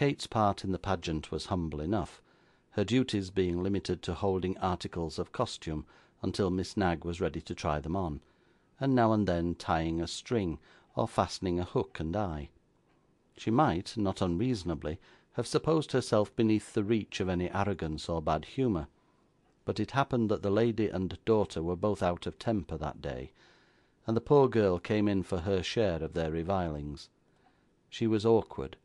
Kate's part in the pageant was humble enough, her duties being limited to holding articles of costume until Miss Knag was ready to try them on, and now and then tying a string, or fastening a hook and eye. She might, not unreasonably, have supposed herself beneath the reach of any arrogance or bad humour, but it happened that the lady and daughter were both out of temper that day, and the poor girl came in for her share of their revilings. She was awkward,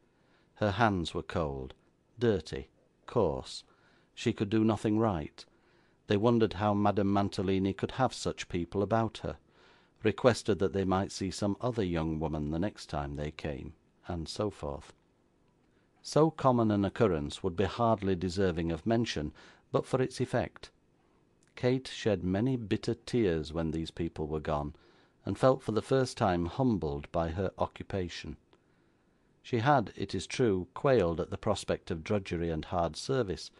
her hands were cold, dirty, coarse, she could do nothing right. They wondered how Madame Mantalini could have such people about her, requested that they might see some other young woman the next time they came, and so forth. So common an occurrence would be hardly deserving of mention, but for its effect. Kate shed many bitter tears when these people were gone, and felt for the first time humbled by her occupation. She had, it is true, quailed at the prospect of drudgery and hard service,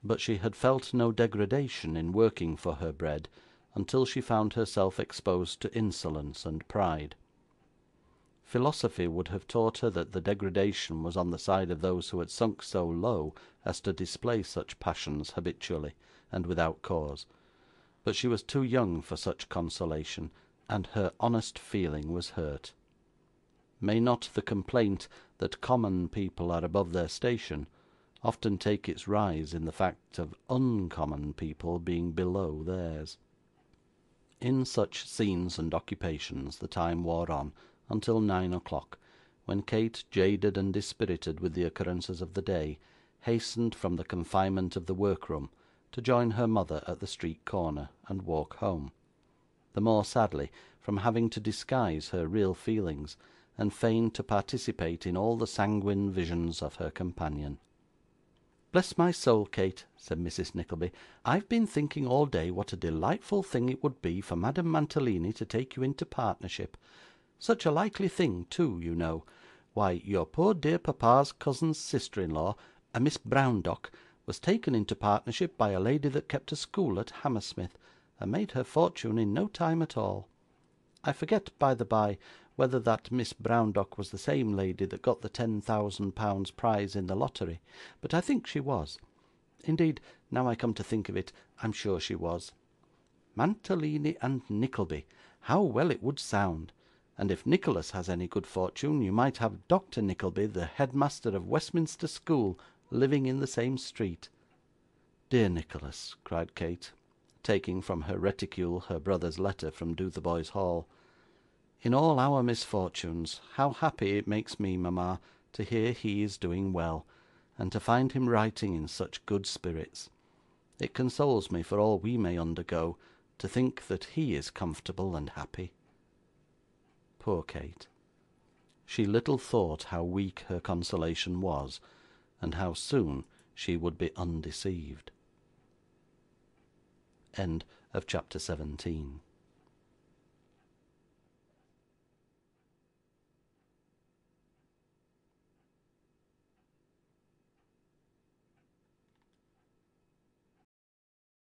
but she had felt no degradation in working for her bread until she found herself exposed to insolence and pride. Philosophy would have taught her that the degradation was on the side of those who had sunk so low as to display such passions habitually and without cause, but she was too young for such consolation, and her honest feeling was hurt. May not the complaint that common people are above their station often take its rise in the fact of uncommon people being below theirs? In such scenes and occupations the time wore on until 9 o'clock, when Kate, jaded and dispirited with the occurrences of the day, hastened from the confinement of the workroom to join her mother at the street corner, and walk home; the more sadly from having to disguise her real feelings, and feign to participate in all the sanguine visions of her companion. 'Bless my soul, Kate,' said Mrs. Nickleby, 'I've been thinking all day what a delightful thing it would be for Madame Mantalini to take you into partnership. Such a likely thing too, you know. Why, your poor dear papa's cousin's sister-in-law, a Miss Browndock, was taken into partnership by a lady that kept a school at Hammersmith, and made her fortune in no time at all. I forget, by the bye, whether that Miss Browndock was the same lady that got the £10,000 prize in the lottery, but I think she was. Indeed, now I come to think of it, I'm sure she was. Mantalini and Nickleby, how well it would sound! And if Nicholas has any good fortune, you might have Dr. Nickleby, the headmaster of Westminster School, living in the same street.' 'Dear Nicholas!' cried Kate, taking from her reticule her brother's letter from Dotheboys Hall. 'In all our misfortunes, how happy it makes me, mama, to hear he is doing well, and to find him writing in such good spirits. It consoles me for all we may undergo, to think that he is comfortable and happy.' Poor Kate! She little thought how weak her consolation was, and how soon she would be undeceived. Chapter 17